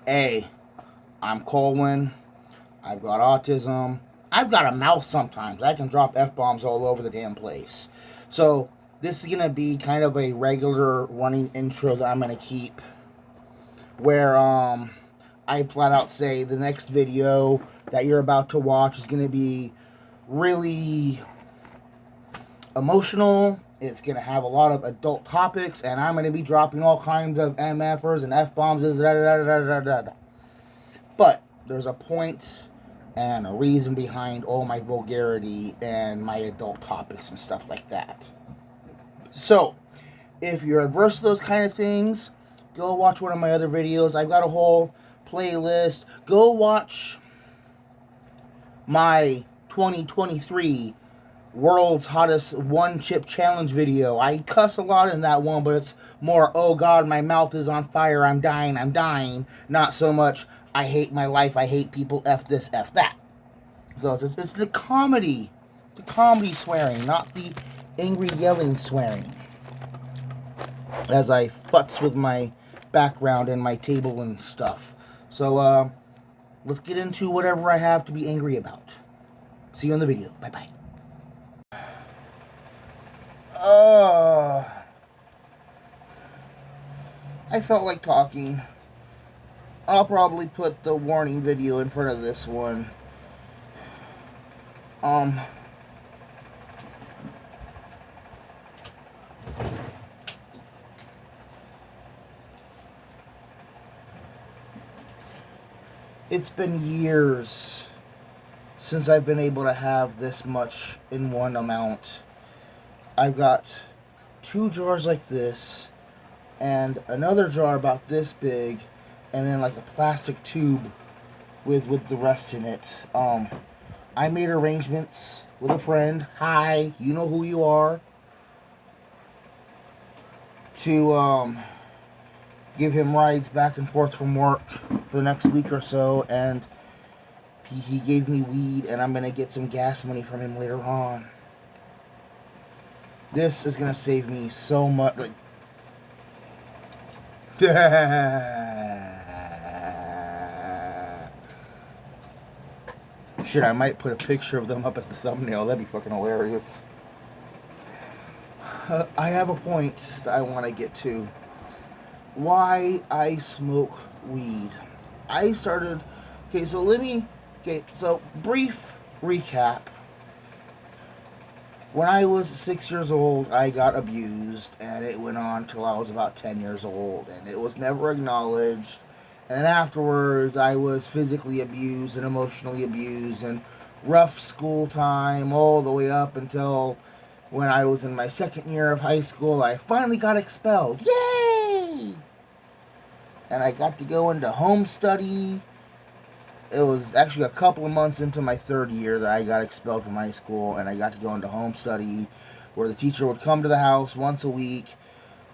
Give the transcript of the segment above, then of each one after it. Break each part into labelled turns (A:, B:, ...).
A: Hey, I'm Colwen. I've got autism. I've got a mouth sometimes. I can drop F-bombs all over the damn place. So, this is going to be kind of a regular running intro that I'm going to keep. Where, I flat out say the next video that you're about to watch is going to be really emotional. It's going to have a lot of adult topics, and I'm going to be dropping all kinds of MFers and F-bombs. But there's a point and a reason behind all my vulgarity and my adult topics and stuff like that. So, if you're adverse to those kind of things, go watch one of my other videos. I've got a whole playlist. Go watch my 2023 World's Hottest One Chip Challenge video. I cuss a lot in that one, but it's more, oh God, my mouth is on fire, I'm dying. Not so much, I hate my life, I hate people, F this, F that. So it's the comedy swearing, not the angry yelling swearing. As I futz with my background and my table and stuff. So, let's get into whatever I have to be angry about. See you in the video. Bye-bye. I felt like talking. I'll probably put the warning video in front of this one. It's been years since I've been able to have this much in one amount. I've got 2 jars like this, and another jar about this big, and then like a plastic tube with the rest in it. I made arrangements with a friend, hi, you know who you are, to give him rides back and forth from work for the next week or so, and he gave me weed, and I'm gonna get some gas money from him later on. This is gonna save me so much. Like, shit, I might put a picture of them up as the thumbnail. That'd be fucking hilarious. I have a point that I want to get to. Why I smoke weed. I started. Okay, so brief recap. When I was 6 years old, I got abused, and it went on till I was about 10 years old, and it was never acknowledged. And afterwards, I was physically abused and emotionally abused, and rough school time all the way up until when I was in my second year of high school. I finally got expelled. Yay! And I got to go into home study. It was actually a couple of months into my 3rd year that I got expelled from high school, and I got to go into home study, where the teacher would come to the house once a week,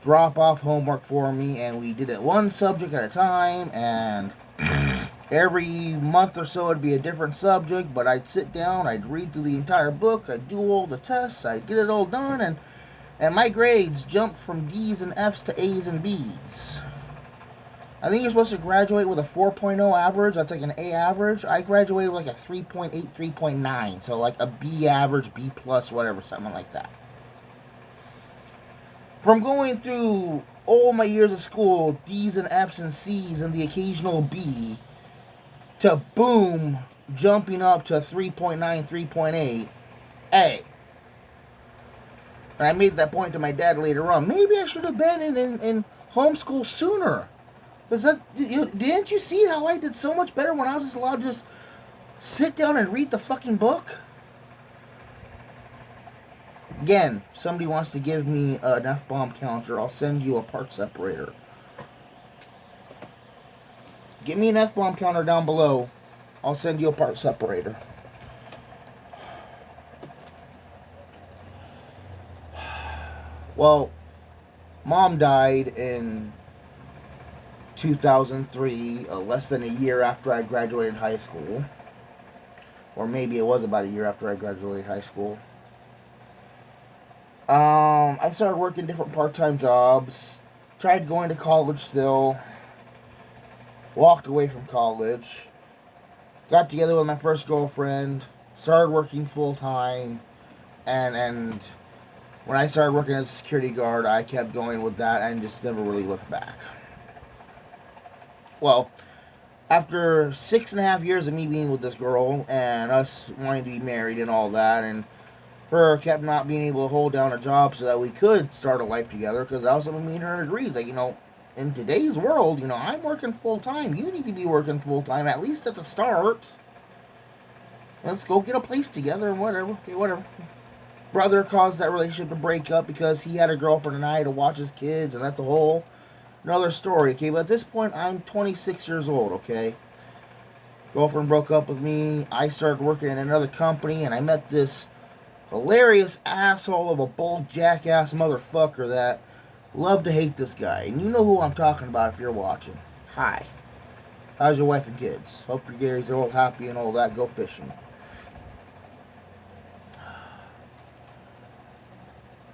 A: drop off homework for me, and we did it one subject at a time, and every month or so it'd be a different subject, but I'd sit down, I'd read through the entire book, I'd do all the tests, I'd get it all done, and my grades jumped from D's and F's to A's and B's. I think you're supposed to graduate with a 4.0 average. That's like an A average. I graduated with like a 3.8, 3.9. So like a B average, B plus, whatever, something like that. From going through all my years of school, D's and F's and C's and the occasional B, to boom, jumping up to 3.9, 3.8, A. And I made that point to my dad later on. Maybe I should have been in homeschool sooner. Didn't you see how I did so much better when I was just allowed to just sit down and read the fucking book? Again, if somebody wants to give me an F-bomb counter, I'll send you a part separator. Give me an F-bomb counter down below. I'll send you a part separator. Well, Mom died in 2003, less than a year after I graduated high school. Or maybe it was about a year after I graduated high school. I started working different part-time jobs. Tried going to college still. walked away from college, got together with my first girlfriend, started working full time, and when I started working as a security guard, I kept going with that and just never really looked back. Well, after 6.5 years of me being with this girl and us wanting to be married and all that, and her kept not being able to hold down a job so that we could start a life together, because that was something me and her agrees. Like, in today's world, I'm working full time. You need to be working full time, at least at the start. Let's go get a place together and whatever. Okay, whatever. Brother caused that relationship to break up because he had a girlfriend and I had to watch his kids, and that's a whole another story, okay? But at this point, I'm 26 years old, okay? Girlfriend broke up with me. I started working in another company, and I met this hilarious asshole of a bold jackass motherfucker that loved to hate this guy. And you know who I'm talking about if you're watching. Hi. How's your wife and kids? Hope your guys are all happy and all that. Go fishing.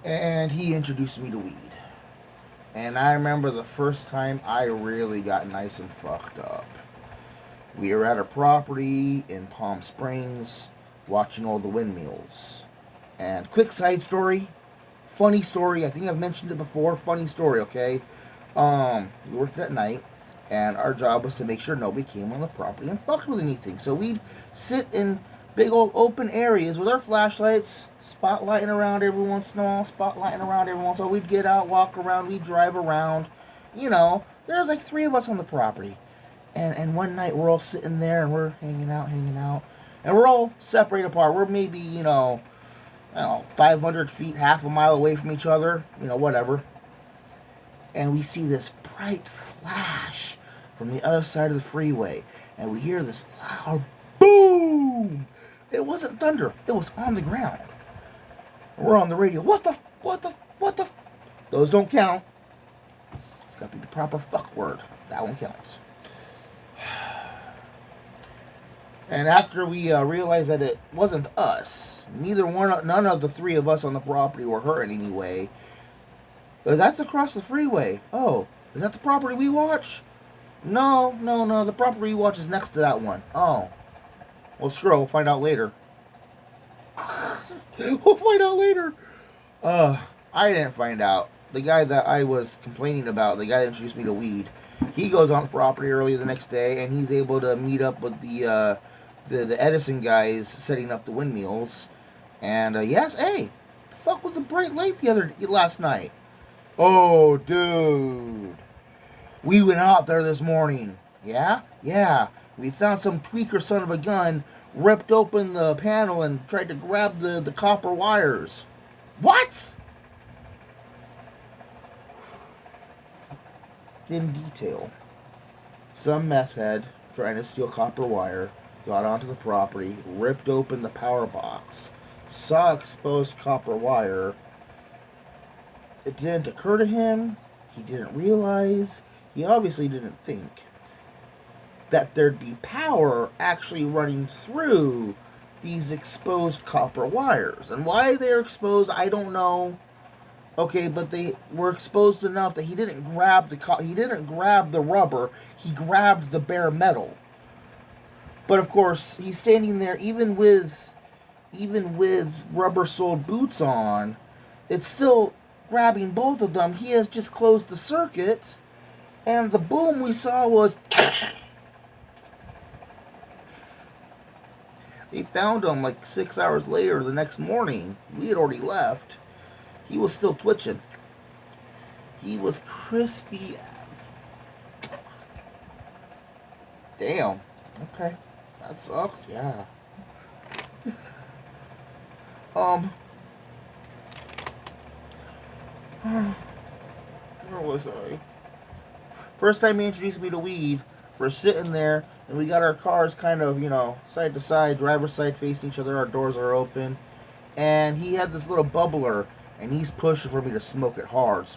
A: And he introduced me to weed. And I remember the first time I really got nice and fucked up. We were at a property in Palm Springs watching all the windmills. And quick side story, funny story, I think I've mentioned it before, funny story, okay? We worked at night, and our job was to make sure nobody came on the property and fucked with anything. So we'd sit in big old open areas with our flashlights, spotlighting around every once in a while, so we'd get out, walk around, we'd drive around. There's like 3 of us on the property. And one night we're all sitting there and we're hanging out. And we're all separated apart. We're maybe, 500 feet, half a mile away from each other, whatever. And we see this bright flash from the other side of the freeway. And we hear this loud boom. It wasn't thunder. It was on the ground. We're on the radio. What the? Those don't count. It's got to be the proper fuck word. That one counts. And after we realized that it wasn't us, none of the 3 of us on the property were hurt in any way. That's across the freeway. Oh, is that the property we watch? No. The property we watch is next to that one. Oh. Well, sure, we'll find out later. I didn't find out. The guy that I was complaining about, the guy that introduced me to weed, he goes on the property early the next day, and he's able to meet up with the Edison guys setting up the windmills. And yes, hey, the fuck was the bright light last night? Oh, dude, we went out there this morning. Yeah. We found some tweaker son of a gun ripped open the panel and tried to grab the copper wires. What? In detail, some meth head trying to steal copper wire got onto the property, ripped open the power box, saw exposed copper wire. It didn't occur to him. He didn't realize. He obviously didn't think that there'd be power actually running through these exposed copper wires. And why they're exposed, I don't know. Okay, but they were exposed enough that he didn't grab the rubber. He grabbed the bare metal. But of course, he's standing there even with rubber-soled boots on. It's still grabbing both of them. He has just closed the circuit, and the boom we saw was. They found him like 6 hours later the next morning. We had already left. He was still twitching. He was crispy as. Damn. Okay. That sucks, yeah. Where was I? First time he introduced me to weed, we're sitting there, and we got our cars kind of, side to side, driver's side facing each other, our doors are open, and he had this little bubbler, and he's pushing for me to smoke it hard.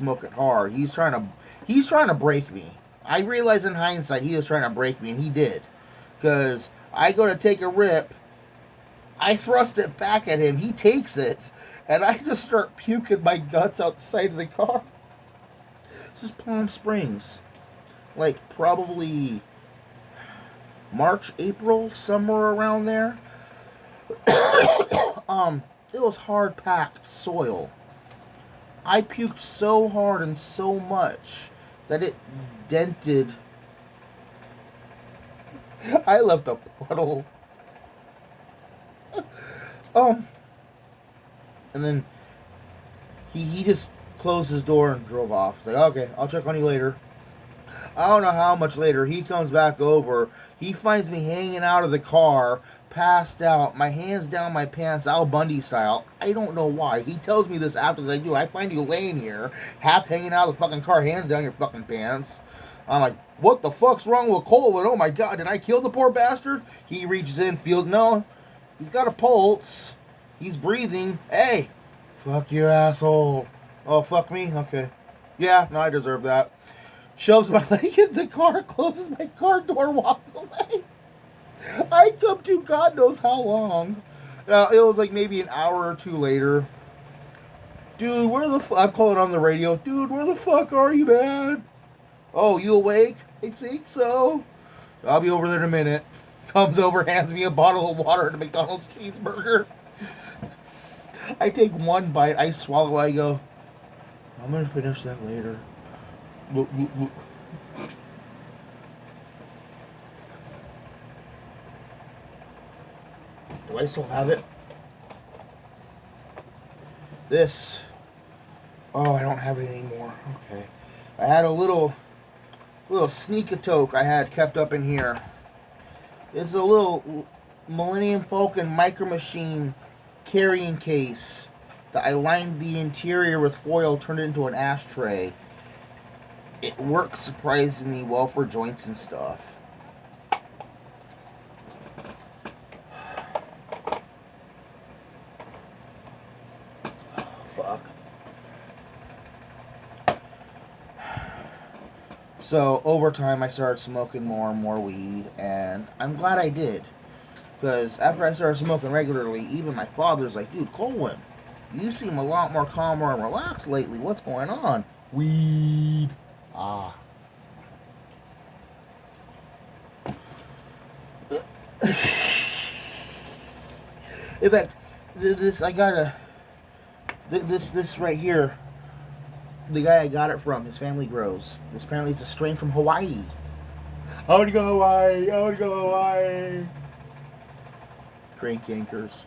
A: He's trying to break me. I realize in hindsight he was trying to break me, and he did. Because I go to take a rip, I thrust it back at him, he takes it, and I just start puking my guts out the side of the car. This is Palm Springs. Like, probably March, April, somewhere around there. It was hard packed soil. I puked so hard and so much that it dented. I left a puddle. Um, and then he just closed his door and drove off. He's like, okay, I'll check on you later. I don't know how much later he comes back over. He finds me hanging out of the car, passed out, my hands down my pants, Al Bundy style. I don't know why. He tells me this after I do. I find you laying here, half hanging out of the fucking car, hands down your fucking pants. I'm like, what the fuck's wrong with Colwen? Oh my god, did I kill the poor bastard? He reaches in, feels, no, he's got a pulse. He's breathing. Hey, fuck you, asshole. Oh, fuck me? Okay. Yeah, no, I deserve that. Shoves my leg in the car, closes my car door, walks away. I come to God knows how long. It was like maybe an hour or two later. Dude, where the fuck? I'm calling on the radio. Dude, where the fuck are you, man? Oh, you awake? I think so. I'll be over there in a minute. Comes over, hands me a bottle of water and a McDonald's cheeseburger. I take one bite, I swallow, I go, I'm gonna finish that later. Do I still have it? This. Oh, I don't have it anymore. Okay. I had a little sneak-a-toke I had kept up in here. This is a little Millennium Falcon Micro Machine carrying case that I lined the interior with foil, turned it into an ashtray. It works surprisingly well for joints and stuff. Oh, fuck. So, over time, I started smoking more and more weed, and I'm glad I did. Because after I started smoking regularly, even my father's like, dude, Colwen, you seem a lot more calmer and relaxed lately. What's going on? Weed. Ah. In fact, this right here, the guy I got it from, his family grows. This apparently it's a strain from Hawaii. I want to go Hawaii. I want to go Hawaii. Crank yankers.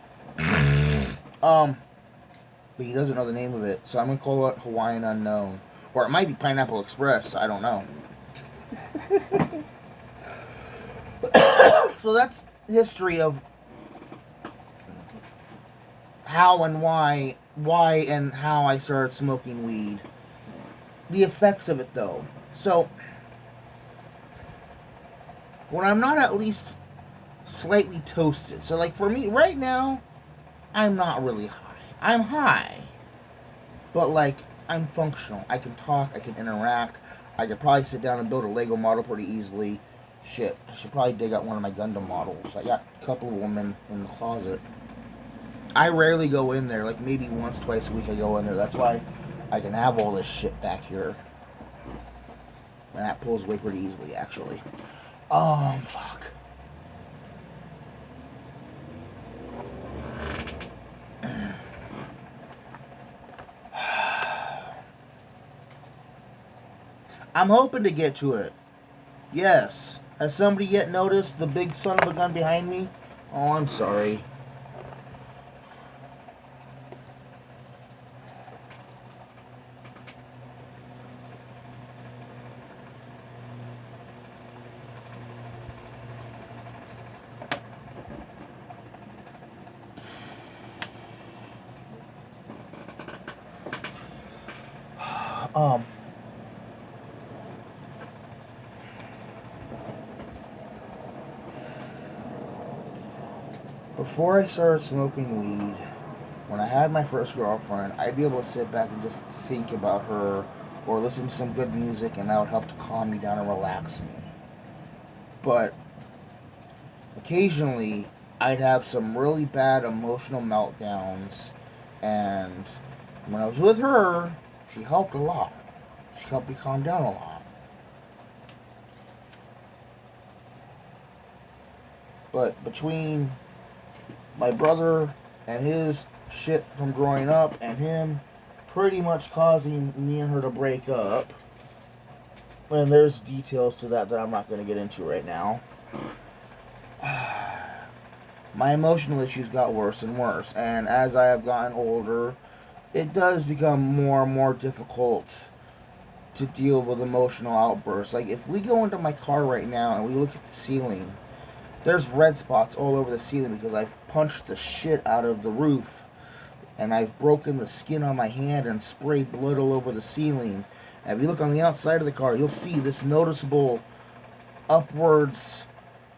A: But he doesn't know the name of it, so I'm gonna call it Hawaiian Unknown, or it might be Pineapple Express. I don't know. So that's history of how and why and how I started smoking weed. The effects of it, though. So when I'm not at least slightly toasted. So like for me right now, I'm not really high. I'm high, but like I'm functional. I can talk. I can interact. I could probably sit down and build a Lego model pretty easily. Shit, I should probably dig out one of my Gundam models. I got a couple of them in the closet. I rarely go in there. Like maybe once, twice a week I go in there. That's why I can have all this shit back here. And that pulls away pretty easily, actually. Fuck. I'm hoping to get to it. Yes. Has somebody yet noticed the big son of a gun behind me? Oh, I'm sorry. Before I started smoking weed, when I had my first girlfriend, I'd be able to sit back and just think about her or listen to some good music, and that would help to calm me down and relax me. But occasionally, I'd have some really bad emotional meltdowns, and when I was with her, she helped a lot. She helped me calm down a lot. But between my brother and his shit from growing up and him pretty much causing me and her to break up, and there's details to that I'm not going to get into right now, my emotional issues got worse and worse. And as I have gotten older, it does become more and more difficult to deal with emotional outbursts. Like, if we go into my car right now and we look at the ceiling, there's red spots all over the ceiling because I've punched the shit out of the roof and I've broken the skin on my hand and sprayed blood all over the ceiling. And if you look on the outside of the car, you'll see this noticeable upwards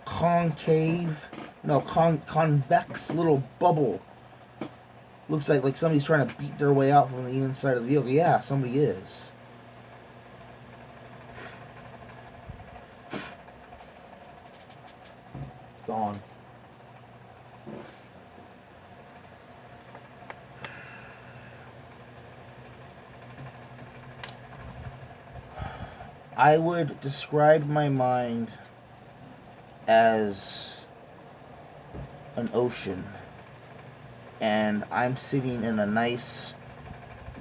A: convex little bubble. Looks like somebody's trying to beat their way out from the inside of the vehicle. Yeah, somebody is. It's gone. I would describe my mind as an ocean, and I'm sitting in a nice,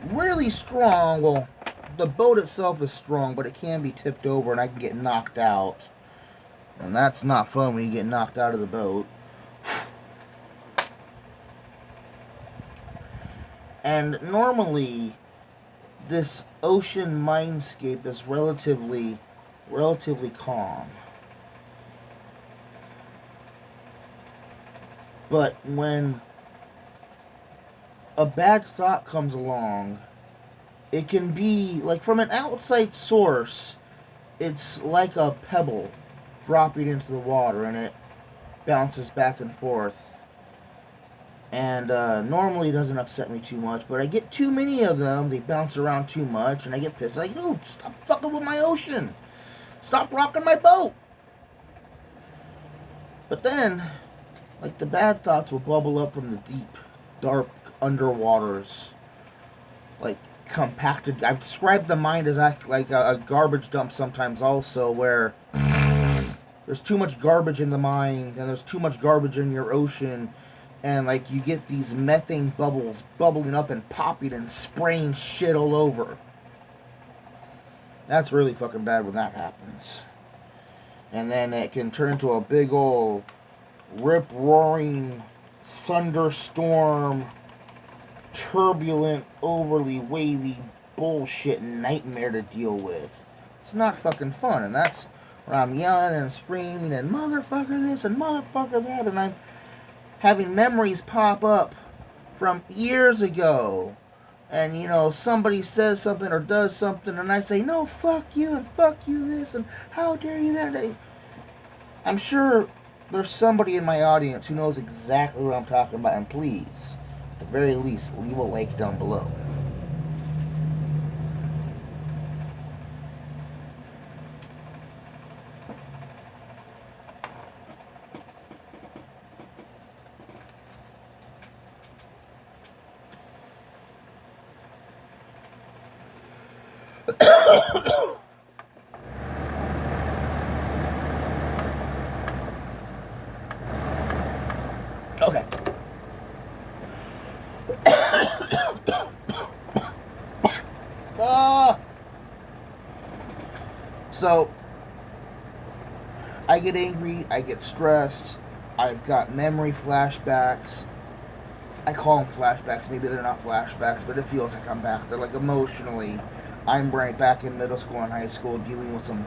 A: really strong, well, the boat itself is strong, but it can be tipped over and I can get knocked out, and that's not fun when you get knocked out of the boat. And normally this ocean mindscape is relatively calm. But when a bad thought comes along, it can be, like, from an outside source, it's like a pebble dropping into the water and it bounces back and forth. And normally it doesn't upset me too much, but I get too many of them, they bounce around too much, and I get pissed. Like, dude, stop fucking with my ocean. Stop rocking my boat. But then, like, the bad thoughts will bubble up from the deep, dark underwaters. Like, compacted. I've described the mind as like a garbage dump sometimes also, where there's too much garbage in the mind, and there's too much garbage in your ocean, and, like, you get these methane bubbles bubbling up and popping and spraying shit all over. That's really fucking bad when that happens. And then it can turn into a big old rip-roaring thunderstorm, turbulent, overly wavy bullshit nightmare to deal with. It's not fucking fun, and that's where I'm yelling and screaming and motherfucker this and motherfucker that, and I'm having memories pop up from years ago. And, you know, somebody says something or does something, and I say, no, fuck you, and fuck you this, and how dare you that. I'm sure there's somebody in my audience who knows exactly what I'm talking about, and please, at the very least, leave a like down below. Okay. So, I get angry, I get stressed, I've got memory flashbacks. I call them flashbacks, maybe they're not flashbacks, but it feels like I'm back there. Like, emotionally, I'm right back in middle school and high school dealing with some...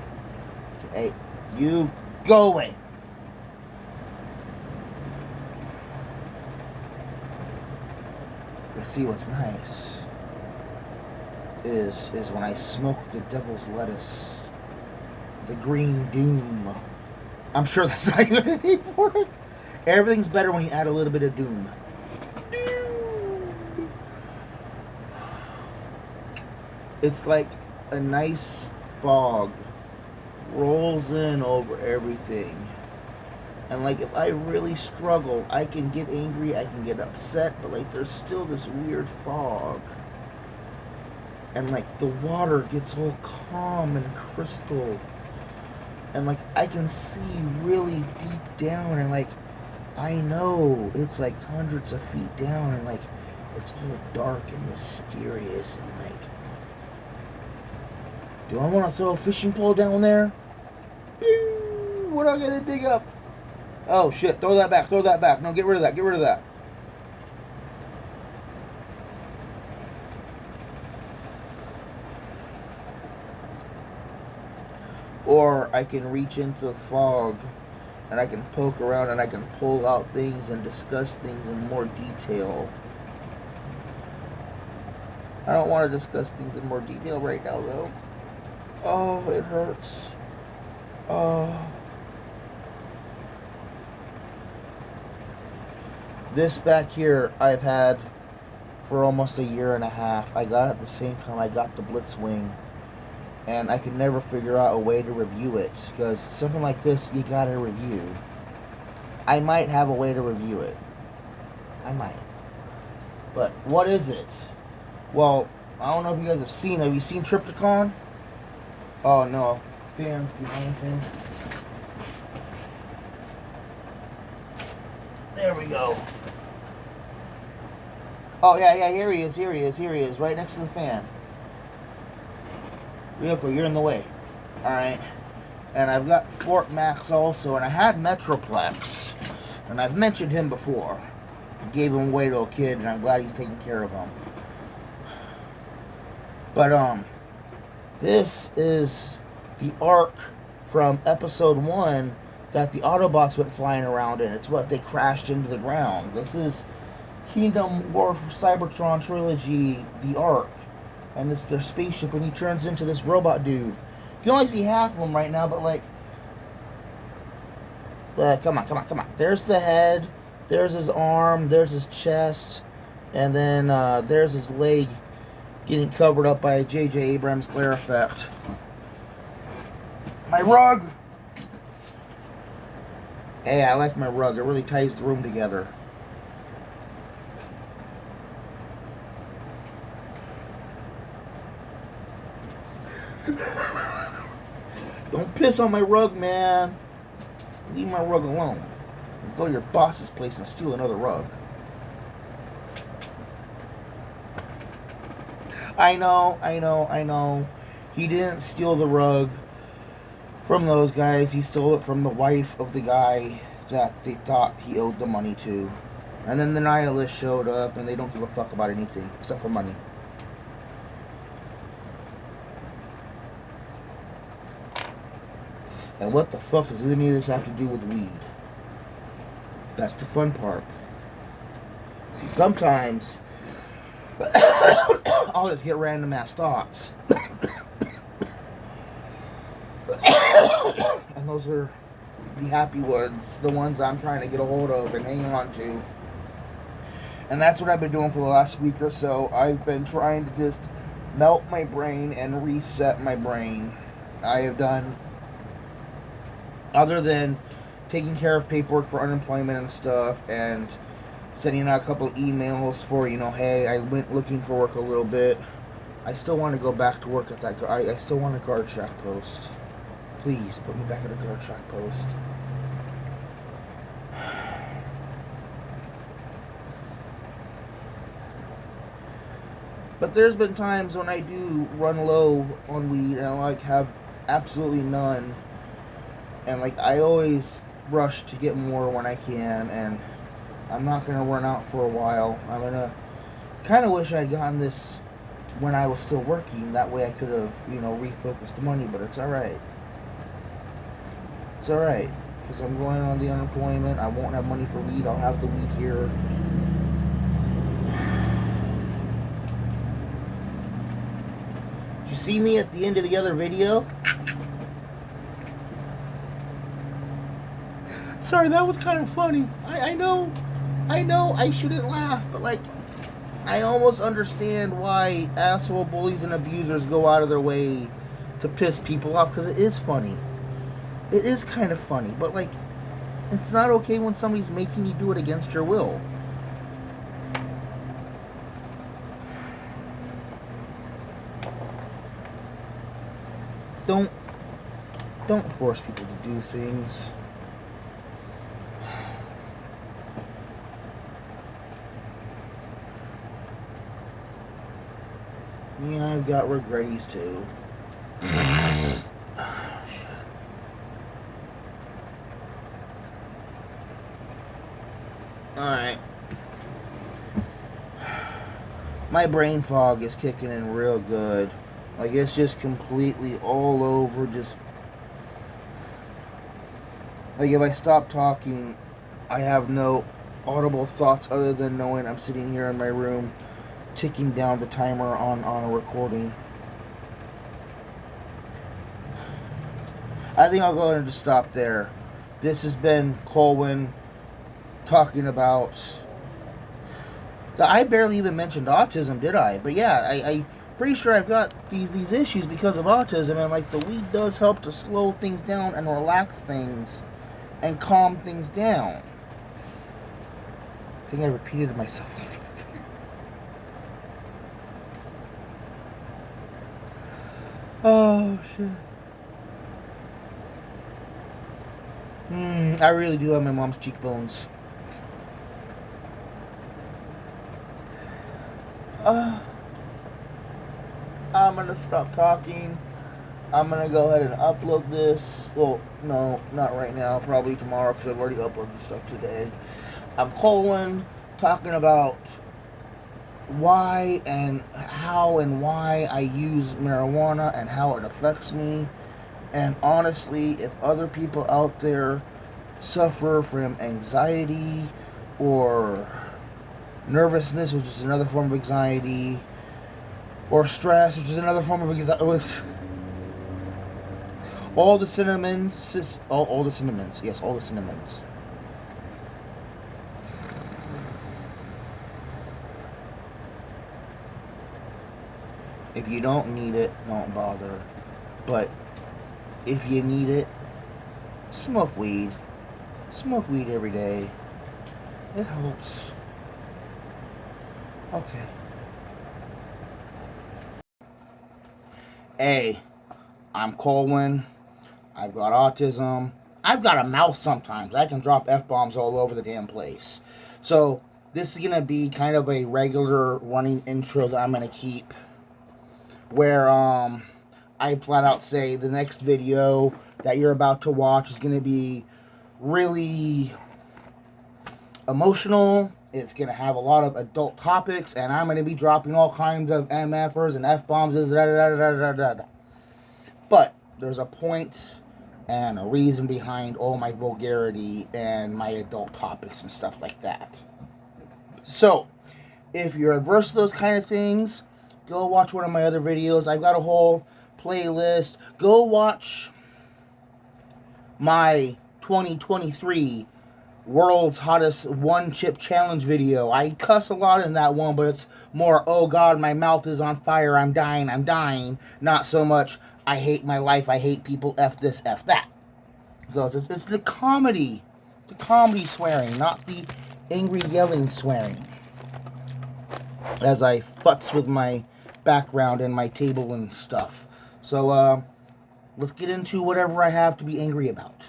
A: Hey, you go away. But see, what's nice is when I smoke the devil's lettuce, the green doom. I'm sure that's not even a name for it. Everything's better when you add a little bit of doom. It's like a nice fog rolls in over everything. And, like, if I really struggle, I can get angry, I can get upset, but, like, there's still this weird fog. And, like, the water gets all calm and crystal. And, like, I can see really deep down, and, like, I know, it's like hundreds of feet down, and like it's all dark and mysterious, and like, do I want to throw a fishing pole down there? What am I gonna dig up? Oh shit, throw that back, throw that back. No, get rid of that, get rid of that. Or I can reach into the fog and I can poke around and I can pull out things and discuss things in more detail. I don't want to discuss things in more detail right now, though. Oh, it hurts. Oh. This back here I've had for almost a year and a half. I got it at the same time I got the Blitzwing. And I could never figure out a way to review it. Because something like this, you gotta review. I might have a way to review it. I might. But what is it? Well, I don't know if you guys have seen. Have you seen Triptychon? Oh no. Fans behind him. There we go. Oh yeah, here he is, right next to the fan. Real quick, you're in the way. Alright. And I've got Fort Max also, and I had Metroplex. And I've mentioned him before. I gave him away to a kid, and I'm glad he's taking care of him. But, this is the arc from episode 1 that the Autobots went flying around in. It's what they crashed into the ground. This is Kingdom War for Cybertron Trilogy, the arc. And it's their spaceship, and he turns into this robot dude. You can only see half of him right now, but like... come on. There's the head, there's his arm, there's his chest, and then there's his leg getting covered up by J.J. Abrams' glare effect. My rug! Hey, I like my rug. It really ties the room together. Don't piss on my rug, man. Leave my rug alone. Go to your boss's place and steal another rug. I know. He didn't steal the rug from those guys. He stole it from the wife of the guy that they thought he owed the money to. And then the Nihilists showed up, and they don't give a fuck about anything except for money. And what the fuck does any of this have to do with weed? That's the fun part. See, sometimes I'll just get random ass thoughts. And those are the happy ones, the ones I'm trying to get a hold of and hang on to. And that's what I've been doing for the last week or so. I've been trying to just melt my brain and reset my brain. I have done, other than taking care of paperwork for unemployment and stuff, and sending out a couple of emails for, hey, I went looking for work a little bit. I still want to go back to work at that. I still want a guard shack post. Please put me back at a guard shack post. But there's been times when I do run low on weed and I have absolutely none. And I always rush to get more when I can, and I'm not going to run out for a while. I'm going to kind of wish I'd gotten this when I was still working. That way I could have, refocused the money, but it's alright. It's alright, because I'm going on the unemployment. I won't have money for weed. I'll have the weed here. Did you see me at the end of the other video? Sorry, that was kind of funny. I know I shouldn't laugh, but I almost understand why asshole bullies and abusers go out of their way to piss people off, because it is funny. It is kind of funny, but it's not okay when somebody's making you do it against your will. Don't force people to do things. Yeah, I've got regretties too. Alright. My brain fog is kicking in real good. Like, it's just completely all over. Just like, if I stop talking, I have no audible thoughts other than knowing I'm sitting here in my room ticking down the timer on a recording. I think I'll go ahead and just stop there. This has been Colwen talking about... I barely even mentioned autism, did I? But yeah, I pretty sure I've got these issues because of autism, and like, the weed does help to slow things down and relax things and calm things down. I think I repeated myself a little bit. Oh shit. I really do have my mom's cheekbones. I'm gonna stop talking. I'm gonna go ahead and upload this. Well, no, not right now. Probably tomorrow, because I've already uploaded stuff today. I'm Colwen, talking about why and how and why I use marijuana and how it affects me. And honestly, if other people out there suffer from anxiety or nervousness, which is another form of anxiety, or stress, which is another form of anxiety, with all the cinnamons, all the cinnamons, yes, all the cinnamons. If you don't need it, don't bother. But if you need it, smoke weed. Smoke weed every day. It helps. Okay. Hey, I'm Colwen. I've got autism. I've got a mouth sometimes. I can drop F-bombs all over the damn place. So, this is going to be kind of a regular running intro that I'm going to keep. Where, I flat out say the next video that you're about to watch is going to be really emotional. It's going to have a lot of adult topics, and I'm going to be dropping all kinds of MFers and F-bombs. But there's a point and a reason behind all my vulgarity and my adult topics and stuff like that. So, if you're adverse to those kind of things, go watch one of my other videos. I've got a whole playlist. Go watch my 2023 World's Hottest One Chip Challenge video. I cuss a lot in that one, but it's more, oh God, my mouth is on fire, I'm dying. Not so much, I hate my life, I hate people, F this, F that. So it's the comedy swearing, not the angry yelling swearing. As I futz with my background and my table and stuff. So, let's get into whatever I have to be angry about.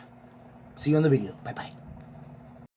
A: See you in the video. Bye-bye.